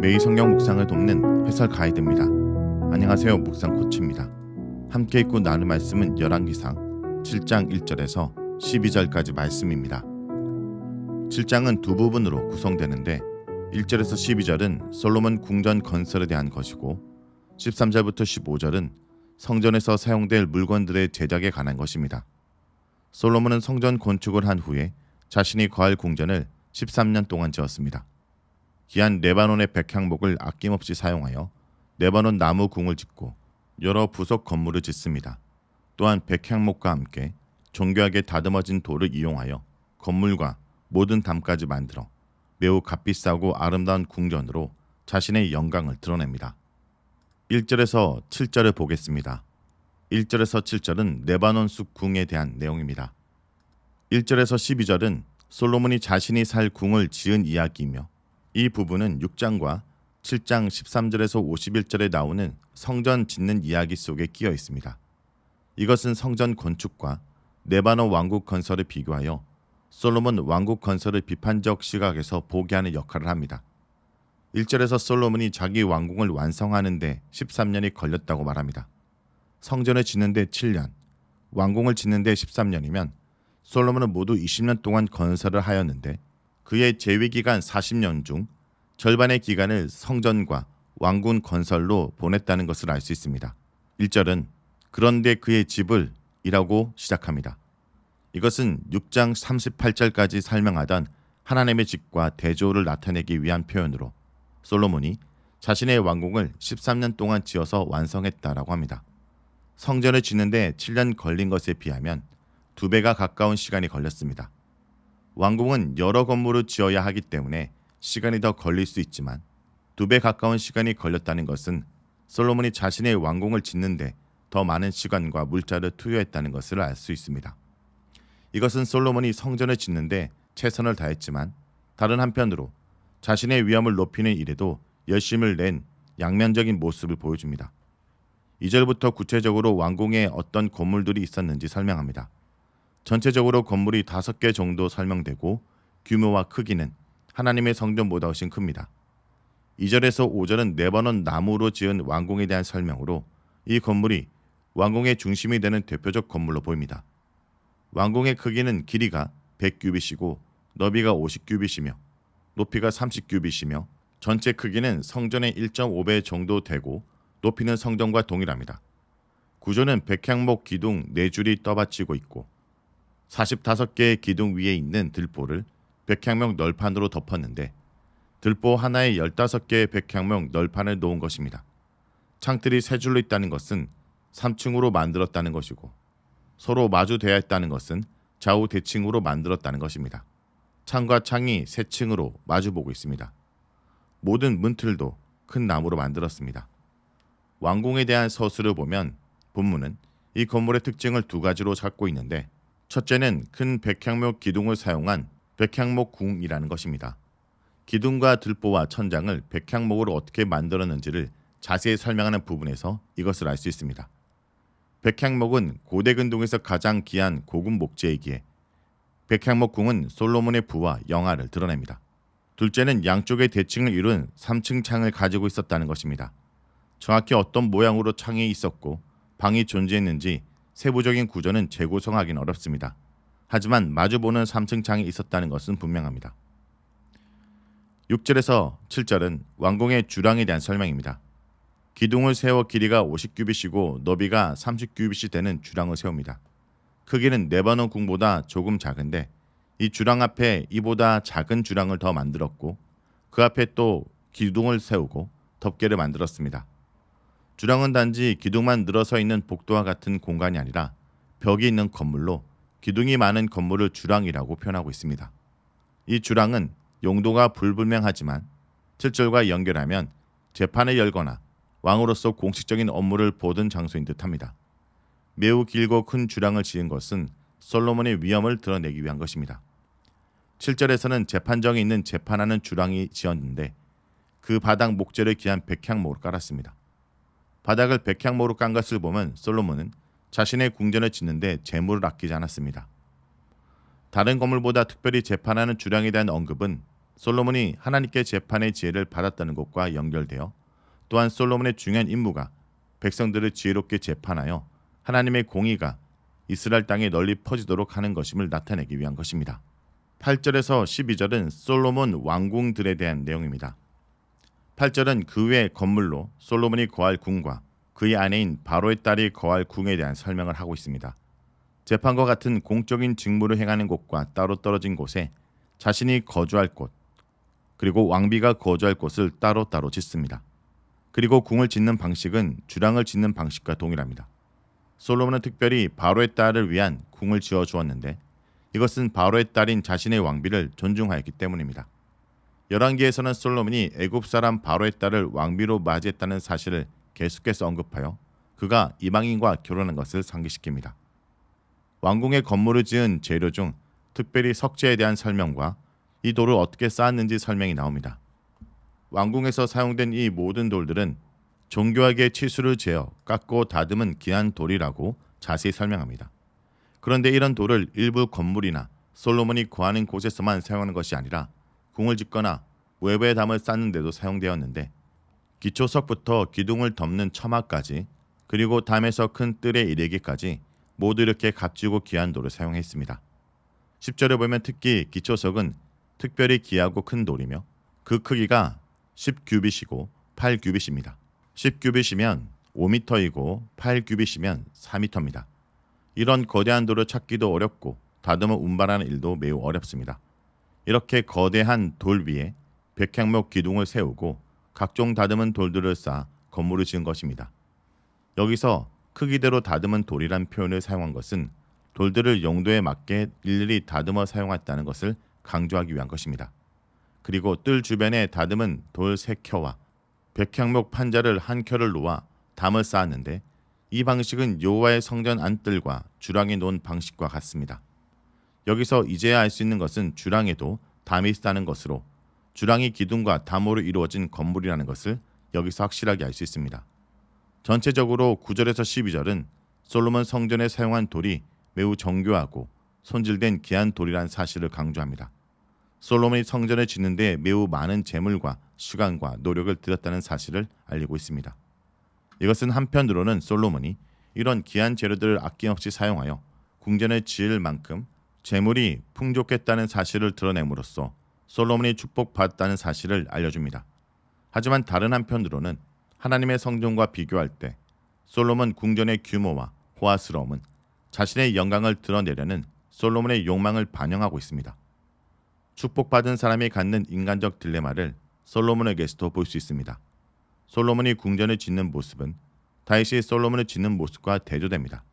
매일 성경 묵상을 돕는 해설 가이드입니다. 안녕하세요. 묵상 코치입니다. 함께 읽고 나눌 말씀은 열왕기상 7장 1절에서 12절까지 말씀입니다. 7장은 두 부분으로 구성되는데 1절에서 12절은 솔로몬 궁전 건설에 대한 것이고 13절부터 15절은 성전에서 사용될 물건들의 제작에 관한 것입니다. 솔로몬은 성전 건축을 한 후에 자신이 거할 궁전을 13년 동안 지었습니다. 귀한 레바논의 백향목을 아낌없이 사용하여 레바논 나무 궁을 짓고 여러 부속 건물을 짓습니다. 또한 백향목과 함께 정교하게 다듬어진 돌을 이용하여 건물과 모든 담까지 만들어 매우 값비싸고 아름다운 궁전으로 자신의 영광을 드러냅니다. 1절에서 7절을 보겠습니다. 1절에서 7절은 레바논 숲 궁에 대한 내용입니다. 1절에서 12절은 솔로몬이 자신이 살 궁을 지은 이야기이며 이 부분은 6장과 7장 13절에서 51절에 나오는 성전 짓는 이야기 속에 끼어 있습니다. 이것은 성전 건축과 레바논 왕국 건설을 비교하여 솔로몬 왕국 건설을 비판적 시각에서 보게 하는 역할을 합니다. 1절에서 솔로몬이 자기 왕궁을 완성하는 데 13년이 걸렸다고 말합니다. 성전을 짓는 데 7년, 왕궁을 짓는 데 13년이면 솔로몬은 모두 20년 동안 건설을 하였는데 그의 재위기간 40년 중 절반의 기간을 성전과 왕궁 건설로 보냈다는 것을 알 수 있습니다. 1절은 그런데 그의 집을 이라고 시작합니다. 이것은 6장 38절까지 설명하던 하나님의 집과 대조를 나타내기 위한 표현으로 솔로몬이 자신의 왕궁을 13년 동안 지어서 완성했다라고 합니다. 성전을 짓는데 7년 걸린 것에 비하면 2배가 가까운 시간이 걸렸습니다. 왕궁은 여러 건물을 지어야 하기 때문에 시간이 더 걸릴 수 있지만 2배 가까운 시간이 걸렸다는 것은 솔로몬이 자신의 왕궁을 짓는데 더 많은 시간과 물자를 투여했다는 것을 알 수 있습니다. 이것은 솔로몬이 성전을 짓는데 최선을 다했지만 다른 한편으로 자신의 위엄을 높이는 일에도 열심을 낸 양면적인 모습을 보여줍니다. 2절부터 구체적으로 왕궁에 어떤 건물들이 있었는지 설명합니다. 전체적으로 건물이 5개 정도 설명되고 규모와 크기는 하나님의 성전보다 훨씬 큽니다. 2절에서 5절은 레바논 나무로 지은 왕궁에 대한 설명으로 이 건물이 왕궁의 중심이 되는 대표적 건물로 보입니다. 왕궁의 크기는 길이가 100규빗이고 너비가 50규빗이며 높이가 30규빗이며 전체 크기는 성전의 1.5배 정도 되고 높이는 성전과 동일합니다. 구조는 백향목 기둥 4줄이 떠받치고 있고 45개의 기둥 위에 있는 들보를 백향목 널판으로 덮었는데 들보 하나에 15개의 백향목 널판을 놓은 것입니다. 창틀이 3줄로 있다는 것은 3층으로 만들었다는 것이고 서로 마주대야 했다는 것은 좌우 대칭으로 만들었다는 것입니다. 창과 창이 3층으로 마주보고 있습니다. 모든 문틀도 큰 나무로 만들었습니다. 왕궁에 대한 서술을 보면 본문은 이 건물의 특징을 2가지로 찾고 있는데 첫째는 큰 백향목 기둥을 사용한 백향목 궁이라는 것입니다. 기둥과 들보와 천장을 백향목으로 어떻게 만들었는지를 자세히 설명하는 부분에서 이것을 알 수 있습니다. 백향목은 고대 근동에서 가장 귀한 고급 목재이기에 백향목 궁은 솔로몬의 부와 영화를 드러냅니다. 둘째는 양쪽의 대칭을 이룬 3층 창을 가지고 있었다는 것입니다. 정확히 어떤 모양으로 창이 있었고 방이 존재했는지 세부적인 구조는 재구성하기는 어렵습니다. 하지만 마주보는 3층 창이 있었다는 것은 분명합니다. 6절에서 7절은 왕궁의 주랑에 대한 설명입니다. 기둥을 세워 길이가 50규빗이고 너비가 30규빗이 되는 주랑을 세웁니다. 크기는 레바논 궁보다 조금 작은데 이 주랑 앞에 이보다 작은 주랑을 더 만들었고 그 앞에 또 기둥을 세우고 덮개를 만들었습니다. 주랑은 단지 기둥만 늘어서 있는 복도와 같은 공간이 아니라 벽이 있는 건물로 기둥이 많은 건물을 주랑이라고 표현하고 있습니다. 이 주랑은 용도가 불분명하지만 7절과 연결하면 재판을 열거나 왕으로서 공식적인 업무를 보던 장소인 듯합니다. 매우 길고 큰 주랑을 지은 것은 솔로몬의 위엄을 드러내기 위한 것입니다. 7절에서는 재판정에 있는 재판하는 주랑이 지었는데 그 바닥 목재를 귀한 백향목으로 깔았습니다. 바닥을 백향목으로 깐 것을 보면 솔로몬은 자신의 궁전을 짓는데 재물을 아끼지 않았습니다. 다른 건물보다 특별히 재판하는 주량에 대한 언급은 솔로몬이 하나님께 재판의 지혜를 받았다는 것과 연결되어 또한 솔로몬의 중요한 임무가 백성들을 지혜롭게 재판하여 하나님의 공의가 이스라엘 땅에 널리 퍼지도록 하는 것임을 나타내기 위한 것입니다. 8절에서 12절은 솔로몬 왕궁들에 대한 내용입니다. 8절은 그 외 건물로 솔로몬이 거할 궁과 그의 아내인 바로의 딸이 거할 궁에 대한 설명을 하고 있습니다. 재판과 같은 공적인 직무를 행하는 곳과 따로 떨어진 곳에 자신이 거주할 곳, 그리고 왕비가 거주할 곳을 따로따로 짓습니다. 그리고 궁을 짓는 방식은 주랑을 짓는 방식과 동일합니다. 솔로몬은 특별히 바로의 딸을 위한 궁을 지어 주었는데 이것은 바로의 딸인 자신의 왕비를 존중하였기 때문입니다. 열왕기에서는 솔로몬이 애굽 사람 바로의 딸을 왕비로 맞이했다는 사실을 계속해서 언급하여 그가 이방인과 결혼한 것을 상기시킵니다. 왕궁의 건물을 지은 재료 중 특별히 석재에 대한 설명과 이 돌을 어떻게 쌓았는지 설명이 나옵니다. 왕궁에서 사용된 이 모든 돌들은 정교하게 치수를 재어 깎고 다듬은 귀한 돌이라고 자세히 설명합니다. 그런데 이런 돌을 일부 건물이나 솔로몬이 거하는 곳에서만 사용하는 것이 아니라 궁을 짓거나 외부의 담을 쌓는 데도 사용되었는데 기초석부터 기둥을 덮는 처마까지 그리고 담에서 큰 뜰에 이르기까지 모두 이렇게 값지고 귀한 돌을 사용했습니다. 10절에 보면 특히 기초석은 특별히 귀하고 큰 돌이며 그 크기가 10규빗이고 8규빗입니다. 10규빗이면 5m이고 8규빗이면 4m입니다. 이런 거대한 돌을 찾기도 어렵고 다듬어 운반하는 일도 매우 어렵습니다. 이렇게 거대한 돌 위에 백향목 기둥을 세우고 각종 다듬은 돌들을 쌓아 건물을 지은 것입니다. 여기서 크기대로 다듬은 돌이란 표현을 사용한 것은 돌들을 용도에 맞게 일일이 다듬어 사용했다는 것을 강조하기 위한 것입니다. 그리고 뜰 주변에 다듬은 돌 3켜와 백향목 판자를 한 켜를 놓아 담을 쌓았는데 이 방식은 여호와의 성전 안뜰과 주랑에 놓은 방식과 같습니다. 여기서 이제야 알 수 있는 것은 주랑에도 담이 있다는 것으로 주랑이 기둥과 담으로 이루어진 건물이라는 것을 여기서 확실하게 알 수 있습니다. 전체적으로 9절에서 12절은 솔로몬 성전에 사용한 돌이 매우 정교하고 손질된 귀한 돌이라는 사실을 강조합니다. 솔로몬이 성전을 짓는 데 매우 많은 재물과 시간과 노력을 들였다는 사실을 알리고 있습니다. 이것은 한편으로는 솔로몬이 이런 귀한 재료들을 아낌없이 사용하여 궁전을 지을 만큼 재물이 풍족했다는 사실을 드러냄으로써 솔로몬이 축복받았다는 사실을 알려줍니다. 하지만 다른 한편으로는 하나님의 성전과 비교할 때 솔로몬 궁전의 규모와 호화스러움은 자신의 영광을 드러내려는 솔로몬의 욕망을 반영하고 있습니다. 축복받은 사람이 갖는 인간적 딜레마를 솔로몬에게서도 볼 수 있습니다. 솔로몬이 궁전을 짓는 모습은 다윗이 솔로몬을 짓는 모습과 대조됩니다.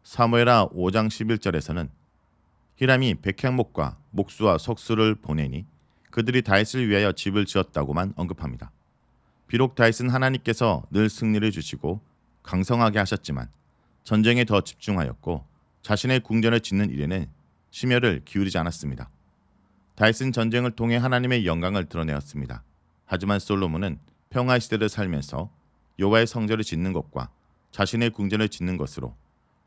사무엘하 5장 11절에서는 히람이 백향목과 목수와 석수를 보내니 그들이 다윗을 위하여 집을 지었다고만 언급합니다. 비록 다윗은 하나님께서 늘 승리를 주시고 강성하게 하셨지만 전쟁에 더 집중하였고 자신의 궁전을 짓는 일에는 심혈을 기울이지 않았습니다. 다윗은 전쟁을 통해 하나님의 영광을 드러내었습니다. 하지만 솔로몬은 평화 시대를 살면서 여호와의 성전을 짓는 것과 자신의 궁전을 짓는 것으로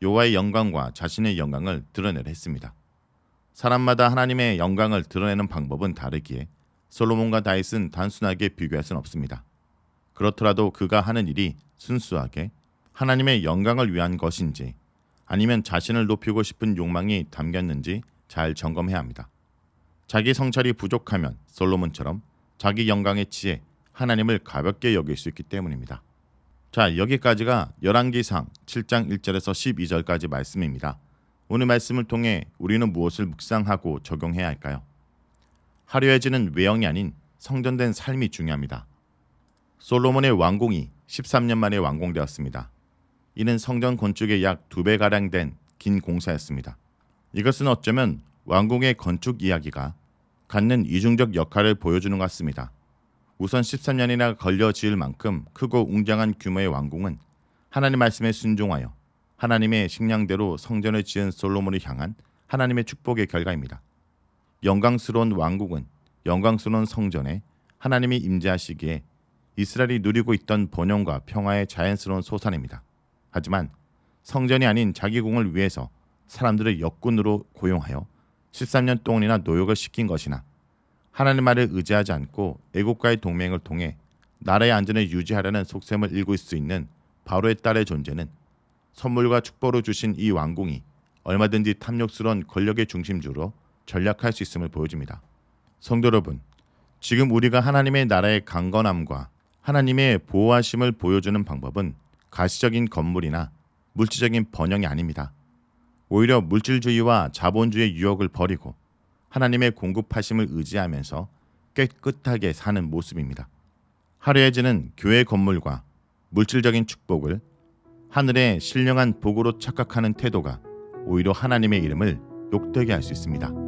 여호와의 영광과 자신의 영광을 드러내려 했습니다. 사람마다 하나님의 영광을 드러내는 방법은 다르기에 솔로몬과 다윗은 단순하게 비교할 수는 없습니다. 그렇더라도 그가 하는 일이 순수하게 하나님의 영광을 위한 것인지 아니면 자신을 높이고 싶은 욕망이 담겼는지 잘 점검해야 합니다. 자기 성찰이 부족하면 솔로몬처럼 자기 영광의 지혜, 하나님을 가볍게 여길 수 있기 때문입니다. 자, 여기까지가 열왕기상 7장 1절에서 12절까지 말씀입니다. 오늘 말씀을 통해 우리는 무엇을 묵상하고 적용해야 할까요? 화려해지는 외형이 아닌 성전된 삶이 중요합니다. 솔로몬의 왕궁이 13년 만에 완공되었습니다. 이는 성전 건축의 약 2배가량 된 긴 공사였습니다. 이것은 어쩌면 왕궁의 건축 이야기가 갖는 이중적 역할을 보여주는 것 같습니다. 우선 13년이나 걸려 지을 만큼 크고 웅장한 규모의 왕궁은 하나님 말씀에 순종하여 하나님의 식량대로 성전을 지은 솔로몬을 향한 하나님의 축복의 결과입니다. 영광스러운 왕국은 영광스러운 성전에 하나님이 임재하시기에 이스라엘이 누리고 있던 번영과 평화의 자연스러운 소산입니다. 하지만 성전이 아닌 자기 궁을 위해서 사람들을 역군으로 고용하여 13년 동안이나 노역을 시킨 것이나 하나님 말을 의지하지 않고 애국과의 동맹을 통해 나라의 안전을 유지하려는 속셈을 읽을 수 있는 바로의 딸의 존재는 선물과 축복으로 주신 이 왕궁이 얼마든지 탐욕스러운 권력의 중심주로 전락할 수 있음을 보여줍니다. 성도 여러분, 지금 우리가 하나님의 나라의 강건함과 하나님의 보호하심을 보여주는 방법은 가시적인 건물이나 물질적인 번영이 아닙니다. 오히려 물질주의와 자본주의의 유혹을 버리고 하나님의 공급하심을 의지하면서 깨끗하게 사는 모습입니다. 화려해지는 교회 건물과 물질적인 축복을 하늘의 신령한 복으로 착각하는 태도가 오히려 하나님의 이름을 욕되게 할 수 있습니다.